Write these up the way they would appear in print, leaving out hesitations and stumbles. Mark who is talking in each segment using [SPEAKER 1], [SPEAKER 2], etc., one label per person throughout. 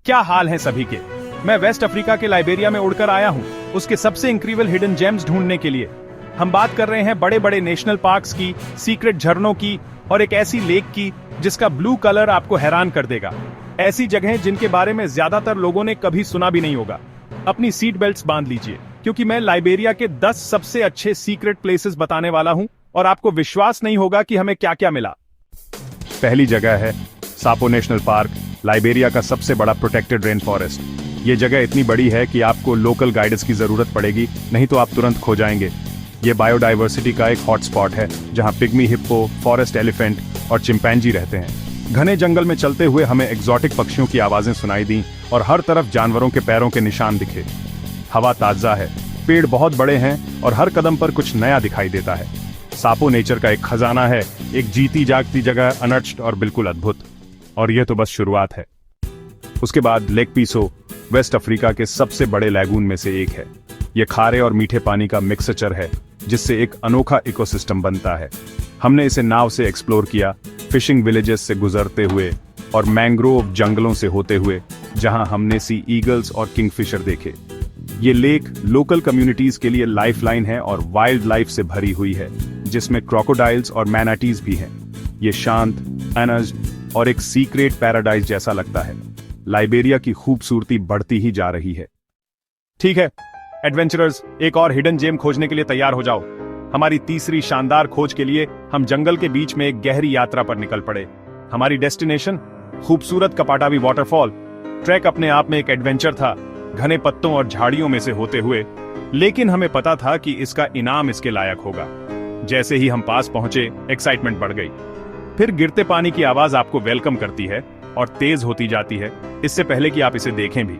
[SPEAKER 1] क्या हाल है सभी के। मैं वेस्ट अफ्रीका के लाइबेरिया में उड़कर आया हूँ उसके सबसे इंक्रीडिबल हिडन जेम्स ढूंढने के लिए। हम बात कर रहे हैं बड़े बड़े नेशनल पार्क्स की, सीक्रेट झरनों की और एक ऐसी लेक की जिसका ब्लू कलर आपको हैरान कर देगा। ऐसी जगहें जिनके बारे में ज्यादातर लोगों ने कभी सुना भी नहीं होगा। अपनी सीट बेल्ट्स बांध लीजिए क्योंकि मैं लाइबेरिया के 10 सबसे अच्छे सीक्रेट प्लेसेस बताने वाला हूं और आपको विश्वास नहीं होगा कि हमें क्या क्या मिला। पहली जगह है सापो नेशनल पार्क, लाइबेरिया का सबसे बड़ा प्रोटेक्टेड रेन फॉरेस्ट। ये जगह इतनी बड़ी है कि आपको लोकल गाइडेंस की जरूरत पड़ेगी, नहीं तो आप तुरंत खो जाएंगे। ये बायोडाइवर्सिटी का एक हॉटस्पॉट है जहां पिग्मी हिप्पो, फॉरेस्ट एलिफेंट और चिंपैंजी रहते हैं। घने जंगल में चलते हुए हमें एक्सोटिक पक्षियों की आवाजें सुनाई दी और हर तरफ जानवरों के पैरों के निशान दिखे। हवा ताजा है, पेड़ बहुत बड़े हैं और हर कदम पर कुछ नया दिखाई देता है। सापो नेचर का एक खजाना है, एक जीती जागती जगह, अनटच्ड और बिल्कुल अद्भुत। और यह तो बस शुरुआत है। उसके बाद लेक पीसो वेस्ट अफ्रीका के सबसे बड़े लैगून में से एक है। यह खारे और मीठे पानी का मिक्सचर है जिससे एक अनोखा इकोसिस्टम बनता है। हमने इसे नाव से एक्सप्लोर किया, फिशिंग विलेजेस से गुजरते हुए और मैंग्रोव जंगलों से होते हुए, जहां हमने सी ईगल्स और किंगफिशर देखे। ये लेक लोकल कम्युनिटीज के लिए लाइफलाइन है और वाइल्ड लाइफ से भरी हुई है जिसमें क्रोकोडाइल्स और मैनाटीज भी हैं। ये शांत, अनअज्ड और एक सीक्रेट पैराडाइज जैसा लगता है। लाइबेरिया की खूबसूरती बढ़ती ही जा रही है। ठीक है एडवेंचरर्स, एक और हिडन जेम खोजने के लिए तैयार हो जाओ। हमारी तीसरी शानदार खोज के लिए हम जंगल के बीच में एक गहरी यात्रा पर निकल पड़े। हमारी डेस्टिनेशन खूबसूरत कपाटावी वाटरफॉल। ट्रैक अपने आप में एक एडवेंचर था, घने पत्तों और झाड़ियों में से होते हुए, लेकिन हमें पता था कि इसका इनाम इसके लायक होगा। जैसे ही हम पास पहुंचे, एक्साइटमेंट बढ़ गई। फिर गिरते पानी की आवाज आपको वेलकम करती है और तेज होती जाती है इससे पहले कि आप इसे देखें भी।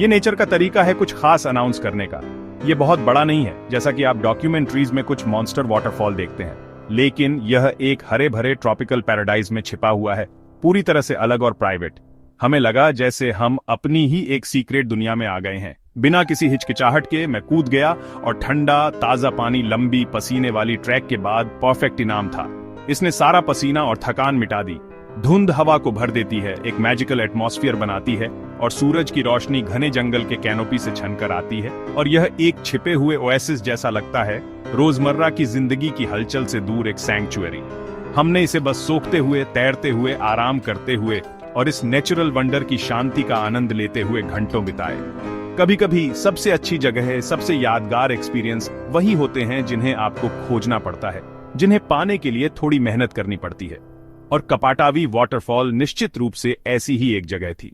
[SPEAKER 1] ये नेचर का तरीका है कुछ खास अनाउंस करने का। ये बहुत बड़ा नहीं है जैसा कि आप डॉक्यूमेंट्रीज में कुछ मॉन्स्टर वाटरफॉल देखते हैं, लेकिन यह एक हरे भरे ट्रॉपिकल पैराडाइज में छिपा हुआ है, पूरी तरह से अलग और प्राइवेट। हमें लगा जैसे हम अपनी ही एक सीक्रेट दुनिया में आ गए हैं। बिना किसी हिचकिचाहट के मैं कूद गया और ठंडा ताजा पानी लंबी पसीने वाली ट्रैक के बाद परफेक्ट इनाम था। इसने सारा पसीना और थकान मिटा दी। धुंध हवा को भर देती है, एक मैजिकल एटमॉस्फेयर बनाती है और सूरज की रोशनी घने जंगल के कैनोपी से छनकर आती है और यह एक छिपे हुए ओएसिस जैसा लगता है, रोजमर्रा की जिंदगी की हलचल से दूर एक सैंक्चुअरी। हमने इसे बस सोखते हुए, तैरते हुए, आराम करते हुए और इस नेचुरल वंडर की शांति का आनंद लेते हुए घंटों बिताए। कभी कभी सबसे अच्छी जगह, सबसे यादगार एक्सपीरियंस वही होते हैं जिन्हें आपको खोजना पड़ता है, जिन्हें पाने के लिए थोड़ी मेहनत करनी पड़ती है। और कपाटावी वाटरफॉल निश्चित रूप से ऐसी ही एक जगह थी।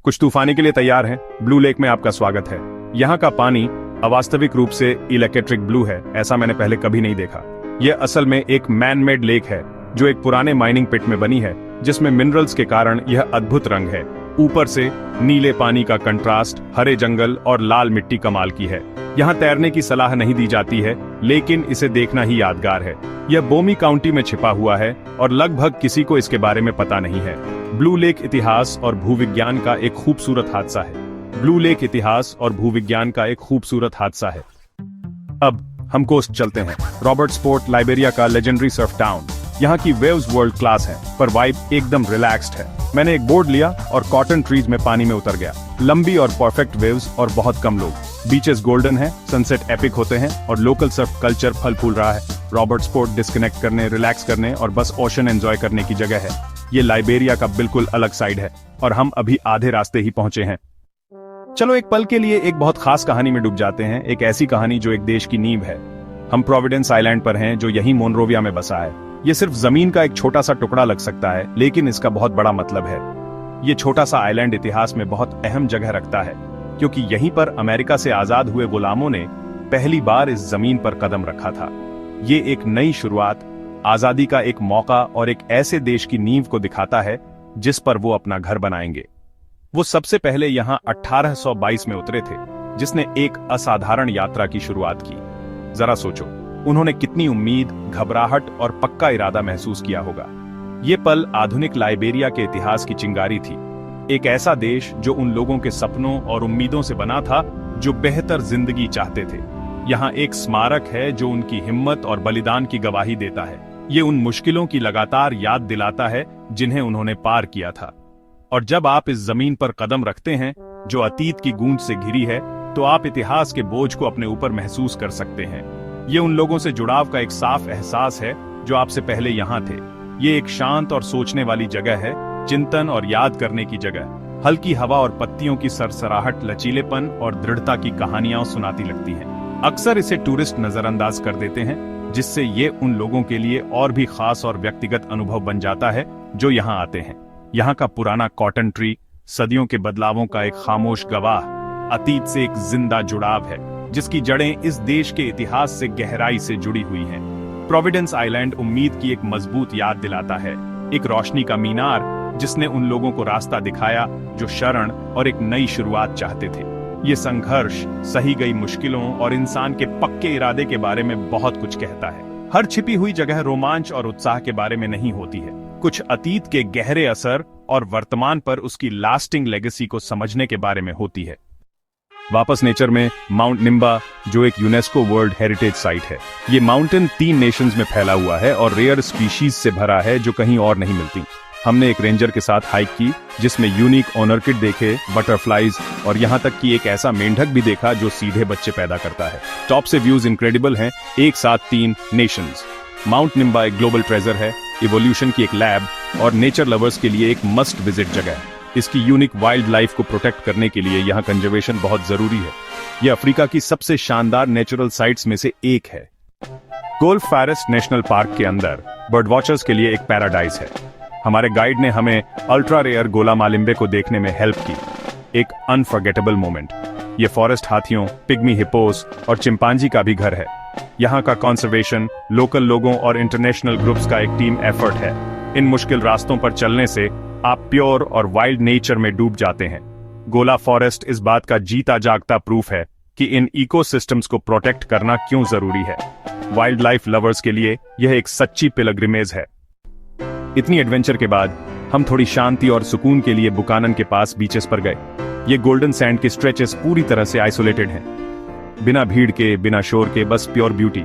[SPEAKER 1] कुछ तूफानी के लिए तैयार हैं? ब्लू लेक में आपका स्वागत है। यहाँ का पानी अवास्तविक रूप से इलेक्ट्रिक ब्लू है, ऐसा मैंने पहले कभी नहीं देखा। यह असल में एक मैन मेड लेक है जो एक पुराने माइनिंग पिट में बनी है, जिसमें मिनरल्स के कारण यह अद्भुत रंग है। ऊपर से नीले पानी का कंट्रास्ट, हरे जंगल और लाल मिट्टी कमाल की है। यहाँ तैरने की सलाह नहीं दी जाती है, लेकिन इसे देखना ही यादगार है। यह बोमी काउंटी में छिपा हुआ है और लगभग किसी को इसके बारे में पता नहीं है। ब्लू लेक इतिहास और भूविज्ञान का एक खूबसूरत हादसा है। ब्लू लेक इतिहास और भूविज्ञान का एक खूबसूरत हादसा है। अब हम कोस्ट चलते हैं। रॉबर्ट्सपोर्ट लाइबेरिया का लेजेंडरी सर्फ टाउन। यहाँ की वेव्स वर्ल्ड क्लास है, पर वाइब एकदम रिलैक्स्ड है। मैंने एक बोर्ड लिया और कॉटन ट्रीज में पानी में उतर गया। लंबी और परफेक्ट वेव्स और बहुत कम लोग। बीचेस गोल्डन है, सनसेट एपिक होते हैं और लोकल सर्फ कल्चर फल फूल रहा है। रॉबर्ट्सपोर्ट डिस्कनेक्ट करने, रिलैक्स करने और बस ओशन एंजॉय करने की जगह है। ये लाइबेरिया का बिल्कुल अलग साइड है और हम अभी आधे रास्ते ही पहुंचे हैं। चलो एक पल के लिए एक बहुत खास कहानी में डूब जाते हैं, एक ऐसी कहानी जो एक देश की नींव है। हम प्रोविडेंस आइलैंड पर हैं जो यहीं मोनरोविया में बसा है। ये सिर्फ जमीन का एक छोटा सा टुकड़ा लग सकता है, लेकिन इसका बहुत बड़ा मतलब है। ये छोटा सा आइलैंड इतिहास में बहुत अहम जगह रखता है, क्योंकि यहीं पर अमेरिका से आजाद हुए गुलामों ने पहली बार इस जमीन पर कदम रखा था। ये एक नई शुरुआत, आजादी का एक मौका और एक ऐसे देश की नींव को दिखाता है जिस पर वो अपना घर बनाएंगे। वो सबसे पहले यहाँ 1822 में उतरे थे, जिसने एक असाधारण यात्रा की शुरुआत की। जरा सोचो, उन्होंने कितनी उम्मीद, घबराहट और पक्का इरादा महसूस किया होगा। ये पल आधुनिक लाइबेरिया के इतिहास की चिंगारी थी। एक ऐसा देश जो उन लोगों के सपनों और उम्मीदों से बना था जो बेहतर जिंदगी चाहते थे। यहाँ एक स्मारक है जो उनकी हिम्मत और बलिदान की गवाही देता है। ये उन मुश्किलों की लगातार याद दिलाता है जिन्हें उन्होंने पार किया था। और जब आप इस जमीन पर कदम रखते हैं जो अतीत की गूंज से घिरी है, तो आप इतिहास के बोझ को अपने ऊपर महसूस कर सकते हैं। ये उन लोगों से जुड़ाव का एक साफ एहसास है जो आपसे पहले यहाँ थे। ये एक शांत और सोचने वाली जगह है, चिंतन और याद करने की जगह। हल्की हवा और पत्तियों की सरसराहट लचीलेपन और दृढ़ता की कहानियां सुनाती लगती हैं। अक्सर इसे टूरिस्ट नजरअंदाज कर देते हैं, जिससे ये उन लोगों के लिए और भी खास और व्यक्तिगत अनुभव बन जाता है जो यहाँ आते हैं। यहाँ का पुराना कॉटन ट्री सदियों के बदलावों का एक खामोश गवाह, अतीत से एक जिंदा जुड़ाव है जिसकी जड़ें इस देश के इतिहास से गहराई से जुड़ी हुई हैं। प्रोविडेंस आइलैंड उम्मीद की एक मजबूत याद दिलाता है, एक रोशनी का मीनार जिसने उन लोगों को रास्ता दिखाया जो शरण और एक नई शुरुआत चाहते थे। ये संघर्ष, सही गई मुश्किलों और इंसान के पक्के इरादे के बारे में बहुत कुछ कहता है। हर छिपी हुई जगह रोमांच और उत्साह के बारे में नहीं होती है, कुछ अतीत के गहरे असर और वर्तमान पर उसकी लास्टिंग लेगेसी को समझने के बारे में होती है। वापस नेचर में, माउंट निम्बा जो एक यूनेस्को वर्ल्ड हेरिटेज साइट है। ये माउंटेन 3 नेशंस में फैला हुआ है और रेयर स्पीशीज से भरा है जो कहीं और नहीं मिलती। हमने एक रेंजर के साथ हाइक की जिसमें यूनिक ऑर्किड देखे, बटरफ्लाइज और यहाँ तक कि एक ऐसा मेंढक भी देखा जो सीधे बच्चे पैदा करता है। टॉप से व्यूज इनक्रेडिबल हैं, एक साथ 3 नेशंस। माउंट निम्बा एक ग्लोबल ट्रेजर है, इवोल्यूशन की एक लैब और नेचर लवर्स के लिए एक मस्ट विजिट जगह है। इसकी यूनिक वाइल्ड लाइफ को प्रोटेक्ट करने के लिए यहाँ कंजर्वेशन बहुत जरूरी है। यह अफ्रीका की सबसे शानदार नेचुरल साइट्स में से एक है। गोल्फ फॉरेस्ट नेशनल पार्क के अंदर बर्ड वॉचर्स के लिए एक पैराडाइज है। हमारे गाइड ने हमें अल्ट्रा रेयर गोला मालिम्बे को देखने में हेल्प की, एक अनफॉरगेटेबल मोमेंट। ये फॉरेस्ट हाथियों, पिग्मी हिप्पोस और चिंपांजी का भी घर है। यहाँ का कंजर्वेशन, लोकल लोगों और इंटरनेशनल ग्रुप्स का एक टीम एफर्ट है। इन मुश्किल रास्तों पर चलने से आप प्योर और वाइल्ड नेचर में डूब जाते हैं। गोला फॉरेस्ट इस बात का जीता जागता प्रूफ है कि इन इकोसिस्टम्स को प्रोटेक्ट करना क्यों जरूरी है। वाइल्ड लाइफ लवर्स के लिए यह एक सच्ची पिलग्रिमेज है। इतनी एडवेंचर के बाद हम थोड़ी शांति और सुकून के लिए बुकानन के पास बीचेस पर गए। ये गोल्डन सैंड के स्ट्रेचेस पूरी तरह से आइसोलेटेड हैं, बिना भीड़ के, बिना शोर के, बस प्योर ब्यूटी।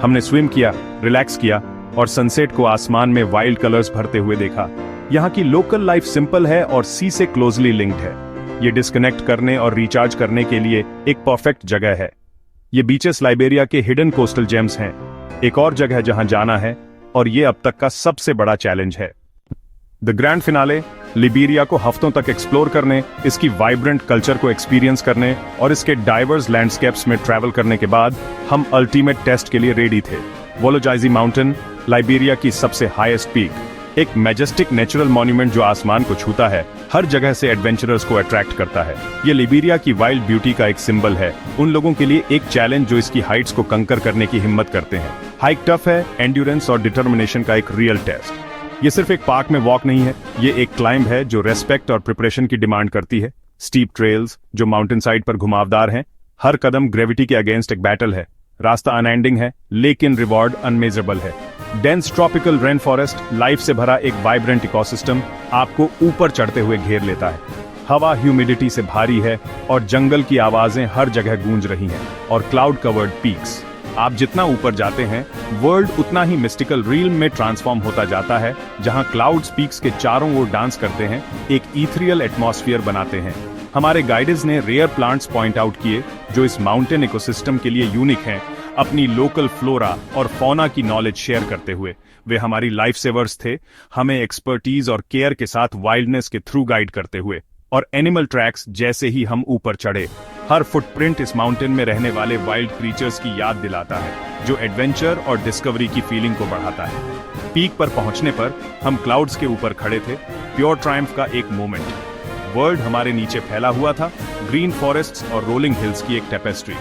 [SPEAKER 1] हमने स्विम किया, रिलैक्स किया और सनसेट को आसमान में वाइल्ड कलर्स भरते हुए देखा। यहाँ की लोकल लाइफ सिंपल है और सी से क्लोजली लिंक्ड है। ये डिस्कनेक्ट करने और रिचार्ज करने के लिए एक परफेक्ट जगह है। ये बीचेस लाइबेरिया के हिडन कोस्टल जेम्स हैं। एक और जगह जहां जाना है और ये अब तक का सबसे बड़ा चैलेंज है। द ग्रैंड फिनाले, लिबेरिया को हफ्तों तक एक्सप्लोर करने, इसकी वाइब्रेंट कल्चर को एक्सपीरियंस करने और इसके डाइवर्स लैंडस्केप्स में ट्रैवल करने के बाद हम अल्टीमेट टेस्ट के लिए रेडी थे। वोलोजाइजी माउंटेन, लाइबेरिया की सबसे हाईएस्ट पीक, एक मैजेस्टिक नेचुरल मॉन्यूमेंट जो आसमान को छूता है, हर जगह से एडवेंचरर्स को अट्रैक्ट करता है। ये लिबेरिया की वाइल्ड ब्यूटी का एक सिंबल है, उन लोगों के लिए एक चैलेंज जो इसकी हाइट्स को कंकर करने की हिम्मत करते हैं। हाइक टफ है, एंड्योरेंस और डिटर्मिनेशन का एक रियल टेस्ट। ये सिर्फ एक पार्क में वॉक नहीं है, ये एक क्लाइंब है जो रेस्पेक्ट और प्रिपरेशन की डिमांड करती है। स्टीप ट्रेल्स जो माउंटेन साइड पर घुमावदार हैं, हर कदम ग्रेविटी के अगेंस्ट एक बैटल है। रास्ता अनएंडिंग है लेकिन रिवॉर्ड अनमेजरेबल है। Dense tropical rain forest, life से भरा एक वाइब्रेंट इकोसिस्टम आपको ऊपर चढ़ते हुए घेर लेता है। हवा ह्यूमिडिटी से भारी है और जंगल की आवाजें हर जगह गूंज रही हैं। और क्लाउड कवर्ड पीक्स, आप जितना ऊपर जाते हैं वर्ल्ड उतना ही मिस्टिकल रील में ट्रांसफॉर्म होता जाता है, जहां क्लाउड्स पीक्स के चारों ओर डांस करते हैं, एक इथरियल एटमॉस्फेयर बनाते हैं। हमारे गाइड्स ने रेयर प्लांट्स पॉइंट आउट किए जो इस माउंटेन इकोसिस्टम के लिए यूनिक हैं, अपनी लोकल फ्लोरा और फौना की नॉलेज शेयर करते हुए। वे हमारी लाइफ सेवर्स थे, हमें एक्सपर्टीज और केयर के साथ वाइल्डनेस के थ्रू गाइड करते हुए। और एनिमल ट्रैक्स जैसे ही हम ऊपर चढ़े, हर फुटप्रिंट इस माउंटेन में रहने वाले वाइल्ड क्रीचर्स की याद दिलाता है, जो एडवेंचर और डिस्कवरी की फीलिंग को बढ़ाता है। पीक पर पहुंचने पर हम क्लाउड्स के ऊपर खड़े थे, प्योर ट्रायम्फ का एक मोमेंट। वर्ल्ड हमारे नीचे फैला हुआ था, ग्रीन फॉरेस्ट्स और रोलिंग हिल्स की एक टेपेस्ट्री,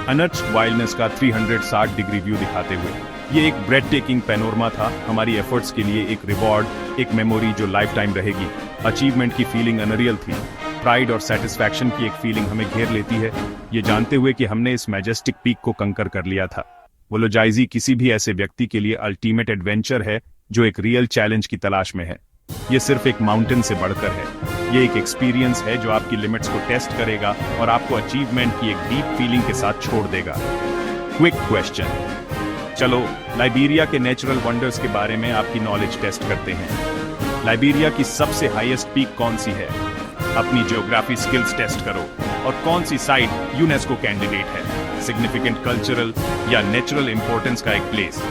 [SPEAKER 1] अनटच्ड वाइल्डनेस का 360 डिग्री व्यू दिखाते हुए। ये एक ब्रेड टेकिंग पैनोरमा था, हमारी एफर्ट्स के लिए एक रिवॉर्ड, एक मेमोरी जो लाइफ टाइम रहेगी। अचीवमेंट की फीलिंग अनरियल थी, प्राइड और सेटिस्फैक्शन की एक फीलिंग हमें घेर लेती है, ये जानते हुए कि हमने इस मैजेस्टिक पीक को कंकर कर लिया था। वोलोजाइजी किसी भी ऐसे व्यक्ति के लिए अल्टीमेट एडवेंचर है जो एक रियल चैलेंज की तलाश में है। ये सिर्फ एक माउंटेन से बढ़कर है, ये एक एक्सपीरियंस है जो आपकी लिमिट्स को टेस्ट करेगा और आपको अचीवमेंट की एक डीप फीलिंग के साथ छोड़ देगा। क्विक क्वेश्चन, चलो लाइबेरिया के नेचुरल वंडर्स के बारे में आपकी नॉलेज टेस्ट करते हैं। लाइबेरिया की सबसे हाईएस्ट पीक कौन सी है? अपनी ज्योग्राफी स्किल्स टेस्ट करो और कौन सी साइट यूनेस्को कैंडिडेट है, सिग्निफिकेंट कल्चरल या नेचुरल इंपॉर्टेंस का एक प्लेस।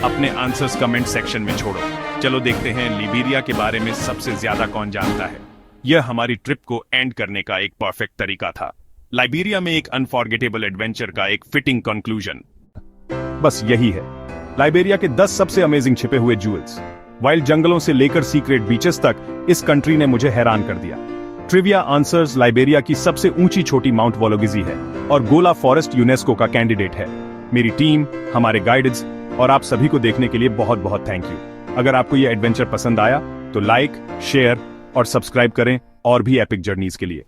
[SPEAKER 1] अपने आंसर्स कमेंट सेक्शन में छोड़ो। चलो देखते हैं लिबेरिया के बारे में सबसे ज्यादा कौन जानता है। यह हमारी ट्रिप को एंड करने का एक परफेक्ट तरीका था। लाइबेरिया में एक अनफॉरगेटेबल एडवेंचर का एक फिटिंग कंक्लूजन। बस यही है लाइबेरिया के 10 सबसे अमेजिंग छिपे हुए जूल्स। वाइल्ड जंगलों से लेकर सीक्रेट बीचेस तक इस कंट्री ने मुझे हैरान कर दिया। ट्रिविया आंसर्स, लाइबेरिया की सबसे ऊंची चोटी माउंट वोलोगिजी है और गोला फॉरेस्ट यूनेस्को का कैंडिडेट है। मेरी टीम, हमारे गाइड्स और आप सभी को देखने के लिए बहुत बहुत थैंक यू। अगर आपको यह एडवेंचर पसंद आया तो लाइक, शेयर और सब्सक्राइब करें और भी एपिक जर्नीज के लिए।